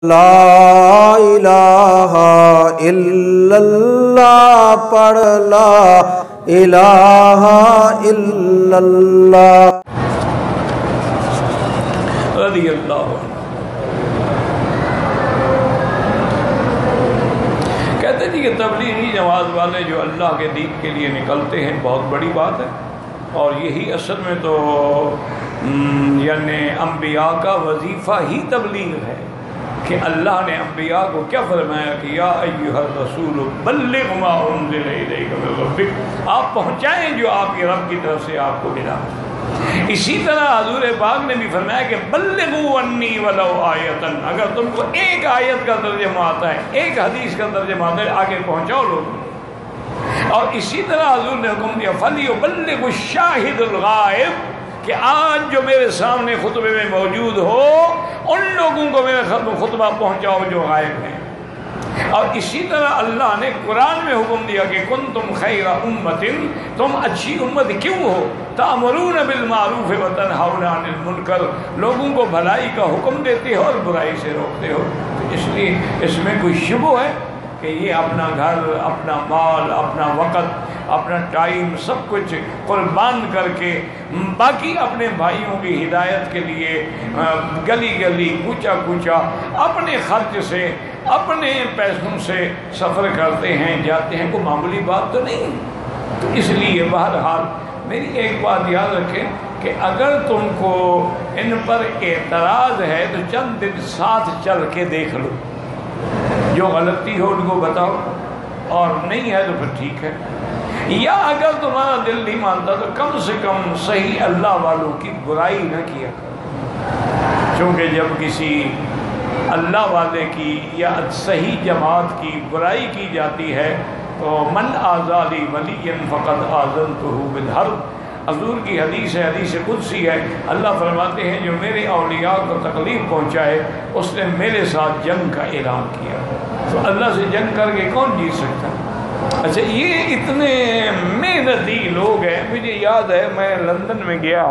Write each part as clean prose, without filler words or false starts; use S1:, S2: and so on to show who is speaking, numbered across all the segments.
S1: لا الہ الا اللہ پڑھ لا الہ الا اللہ
S2: رضی اللہ عنہ کہتے ہیں کہ تبلیغی جماعت والے جو اللہ کے دین کے لیے نکلتے ہیں بہت بڑی بات ہے، اور یہی اصل میں تو یعنی انبیاء کا وظیفہ ہی تبلیغ ہے کہ اللہ نے انبیاء کو کیا فرمایا کہ یا ایھا الرسول بلغ ما انزل الیک من ربک، آپ پہنچائیں جو آپ کے رب کی طرف سے آپ کو ملا۔ اسی طرح حضور پاک نے بھی فرمایا کہ بلغوا عنی ولو آیۃ، اگر تم کو ایک آیت کا ترجمہ آتا ہے، ایک حدیث کا ترجمہ آتا ہے، آگے پہنچاؤ لوگ۔ اور اسی طرح حضور نے حکم دیا فلیبلغ الشاہد الغائب، کہ آج جو میرے سامنے خطبے میں موجود ہو ان لوگوں کو میرا خطبہ پہنچاؤ جو غائب ہیں۔ اور اسی طرح اللہ نے قرآن میں حکم دیا کہ کنتم خیر امت، تم اچھی امت کیوں ہو، تأمرون بالمعروف وتنہون عن المنکر، لوگوں کو بھلائی کا حکم دیتے ہو اور برائی سے روکتے ہو۔ تو اس لیے اس میں کوئی شبہ ہے کہ یہ اپنا گھر، اپنا مال، اپنا وقت، اپنا ٹائم سب کچھ قربان کر کے باقی اپنے بھائیوں کی ہدایت کے لیے گلی گلی کوچا کوچا اپنے خرچ سے اپنے پیسوں سے سفر کرتے ہیں، جاتے ہیں، کوئی معمولی بات تو نہیں۔ تو اس لیے بہرحال میری ایک بات یاد رکھیں کہ اگر تم کو ان پر اعتراض ہے تو چند دن ساتھ چل کے دیکھ لو، جو غلطی ہو ان کو بتاؤ، اور نہیں ہے تو پھر ٹھیک ہے، یا اگر تمہارا دل نہیں مانتا تو کم سے کم صحیح اللہ والوں کی برائی نہ کیا کرو، چونکہ جب کسی اللہ والے کی یا صحیح جماعت کی برائی کی جاتی ہے تو من آزالی ولی فقد آذنتہ بالحرب، حضور کی حدیث ہے، حدیث قدسی ہے، اللہ فرماتے ہیں جو میرے اولیاء کو تکلیف پہنچائے اس نے میرے ساتھ جنگ کا اعلان کیا۔ تو اللہ سے جنگ کر کے کون جیت سکتا؟ اچھا، یہ اتنے محنتی لوگ ہیں۔ مجھے یاد ہے میں لندن میں گیا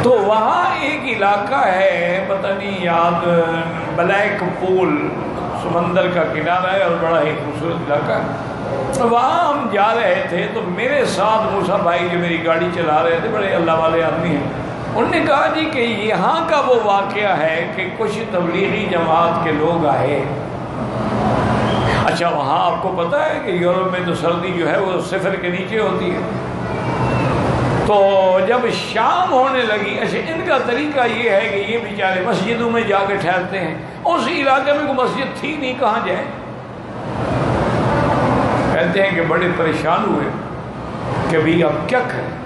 S2: تو وہاں ایک علاقہ ہے، پتہ نہیں یاد، بلیک پول، سمندر کا کنارہ ہے اور بڑا ہی خوبصورت علاقہ ہے۔ وہاں ہم جا رہے تھے تو میرے ساتھ موسیٰ بھائی جو میری گاڑی چلا رہے تھے، بڑے اللہ والے آدمی ہیں، انہوں نے کہا جی کہ یہاں کا وہ واقعہ ہے کہ کچھ تبلیغی جماعت کے لوگ آئے۔ اچھا، وہاں آپ کو پتہ ہے کہ یورپ میں تو سردی جو ہے وہ صفر کے نیچے ہوتی ہے، تو جب شام ہونے لگی، اچھا ان کا طریقہ یہ ہے کہ یہ بیچارے مسجدوں میں جا کے ٹھہرتے ہیں، اس علاقے میں کوئی مسجد تھی نہیں، کہاں جائیں؟ کہتے ہیں کہ بڑے پریشان ہوئے کہ بھی اب کیا کریں،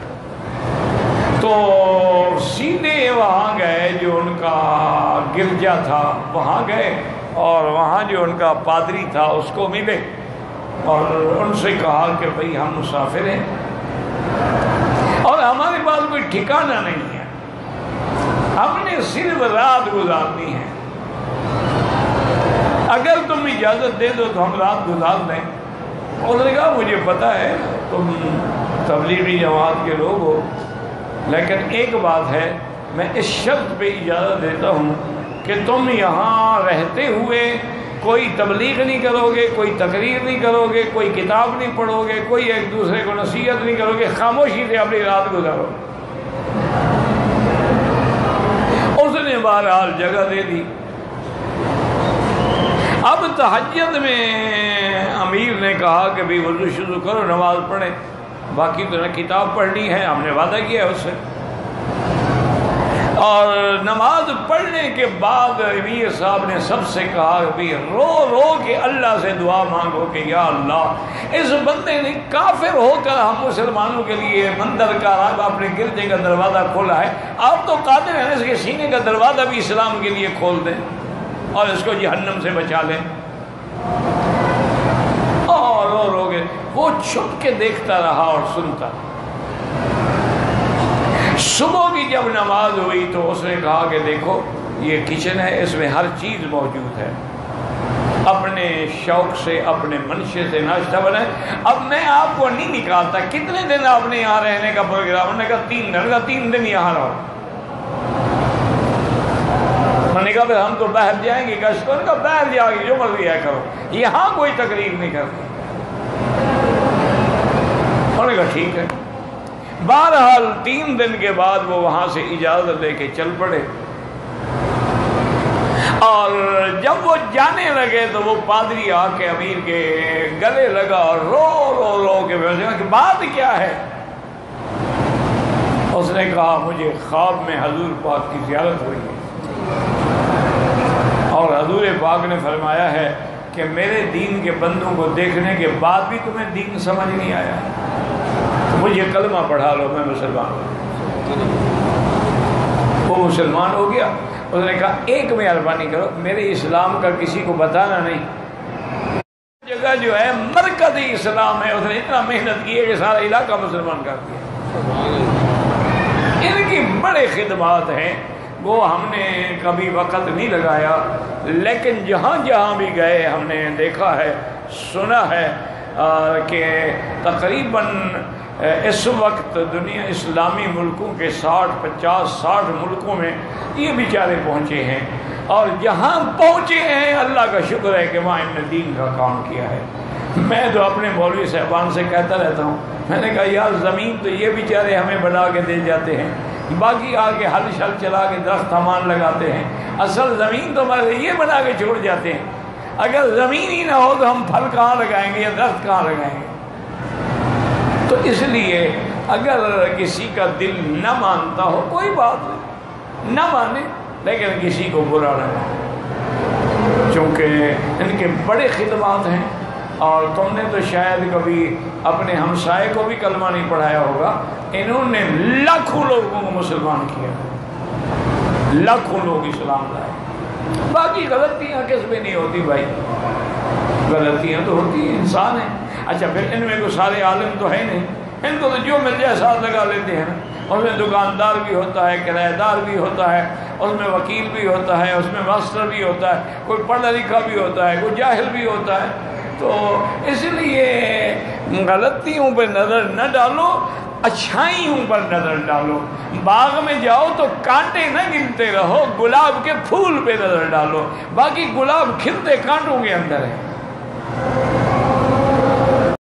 S2: تو سیدھے وہاں گئے جو ان کا گرجا تھا، وہاں گئے اور وہاں جو ان کا پادری تھا اس کو ملے اور ان سے کہا کہ بھئی ہم مسافر ہیں اور ہمارے پاس کوئی ٹھکانہ نہیں ہے، ہم نے صرف رات گزارنی ہے، اگر تم اجازت دے دو تو ہم رات گزار دیں۔ انہوں نے کہا مجھے پتہ ہے تم تبلیغی جماعت کے لوگ ہو، لیکن ایک بات ہے، میں اس شرط پہ اجازت دیتا ہوں کہ تم یہاں رہتے ہوئے کوئی تبلیغ نہیں کرو گے، کوئی تقریر نہیں کرو گے، کوئی کتاب نہیں پڑھو گے، کوئی ایک دوسرے کو نصیحت نہیں کرو گے، خاموشی سے اپنی رات گزارو۔ اس نے بہرحال جگہ دے دی۔ اب تہجد میں امیر نے کہا کہ بھی وضو شروع کرو، نماز پڑھیں، باقی تو کتاب پڑھنی ہے، ہم نے وعدہ کیا ہے اس سے۔ اور نماز پڑھنے کے بعد امیر صاحب نے سب سے کہا کہ رو رو کے اللہ سے دعا مانگو کہ یا اللہ اس بندے نے کافر ہو کر ہم مسلمانوں کے لیے مندر کا اپنے گرجے کا دروازہ کھولا ہے، آپ تو قادر ہیں اس کے سینے کا دروازہ بھی اسلام کے لیے کھول دیں اور اس کو جہنم سے بچا لیں۔ اور رو رو کے وہ چھپ کے دیکھتا رہا اور سنتا۔ صبح کی جب نماز ہوئی تو اس نے کہا کہ دیکھو یہ کچن ہے، اس میں ہر چیز موجود ہے، اپنے شوق سے اپنے منشے سے ناشتہ بنائے، اب میں آپ کو نہیں نکالتا، کتنے دن آپ نے یہاں رہنے کا پروگرام؟ انہوں نے کہا 3 دن، 3 دن یہاں رہو۔ نے کہا ہم تو باہر جائیں گے گشت کو، کہا باہر جا کے جو مرضی ہے کرو، یہاں کوئی تقریر نہیں کرتی۔ انہوں نے کہا ٹھیک ہے۔ بہرحال 3 دن کے بعد وہ وہاں سے اجازت لے کے چل پڑے، اور جب وہ جانے لگے تو وہ پادری آ کے امیر کے گلے لگا اور رو رو رو کے کہ بات کیا ہے؟ اس نے کہا مجھے خواب میں حضور پاک کی زیارت ہوئی ہے، اور حضور پاک نے فرمایا ہے کہ میرے دین کے بندوں کو دیکھنے کے بعد بھی تمہیں دین سمجھ نہیں آیا، مجھے کلمہ پڑھا لو، میں مسلمان ہوں۔ وہ مسلمان ہو گیا۔ اس نے کہا ایک مہربانی کرو، میرے اسلام کا کسی کو بتانا نہیں، جگہ جو ہے مرکزی اسلام ہے، اس نے اتنا محنت کی ہے کہ سارا علاقہ مسلمان کر دیا۔ ان کی بڑے خدمات ہیں، وہ ہم نے کبھی وقت نہیں لگایا، لیکن جہاں جہاں بھی گئے ہم نے دیکھا ہے، سنا ہے کہ تقریباً اس وقت دنیا اسلامی ملکوں کے 60 ملکوں میں یہ بیچارے پہنچے ہیں، اور جہاں پہنچے ہیں اللہ کا شکر ہے کہ وہاں ان نے دین کا کام کیا ہے۔ میں تو اپنے مولوی صاحبان سے کہتا رہتا ہوں، میں نے کہا یار زمین تو یہ بیچارے ہمیں بنا کے دے جاتے ہیں، باقی آگے ہل شل چلا کے درخت ہمان لگاتے ہیں، اصل زمین تو ہمارے یہ بنا کے چھوڑ جاتے ہیں۔ اگر زمین ہی نہ ہو تو ہم پھل کہاں لگائیں گے یا درخت کہاں لگائیں گے؟ تو اس لیے اگر کسی کا دل نہ مانتا ہو کوئی بات نہیں، نہ مانے، لیکن کسی کو برا نہ مانے، چونکہ ان کے بڑے خدمات ہیں۔ اور تم نے تو شاید کبھی اپنے ہمسائے کو بھی کلمہ نہیں پڑھایا ہوگا، انہوں نے لاکھوں لوگوں کو مسلمان کیا، لاکھوں لوگ اسلام لائے۔ باقی غلطیاں کس میں نہیں ہوتی بھائی، غلطیاں تو ہوتی ہیں، انسان ہیں۔ اچھا پھر ان میں کوئی سارے عالم تو ہے نہیں، ان کو تو جو مل جائے ساتھ لگا لیتے ہیں نا۔ اس میں دکاندار بھی ہوتا ہے، کرایہ دار بھی ہوتا ہے، اس میں وکیل بھی ہوتا ہے، اس میں ماسٹر بھی ہوتا ہے، کوئی پڑھا لکھا بھی ہوتا ہے، کوئی جاہل بھی ہوتا ہے۔ تو اس لیے غلطیوں پہ نظر نہ ڈالو، اچھائیوں پر نظر ڈالو۔ باغ میں جاؤ تو کانٹے نہ گنتے رہو، گلاب کے پھول پہ نظر ڈالو، باقی گلاب کھلتے کانٹوں کے اندر ہے۔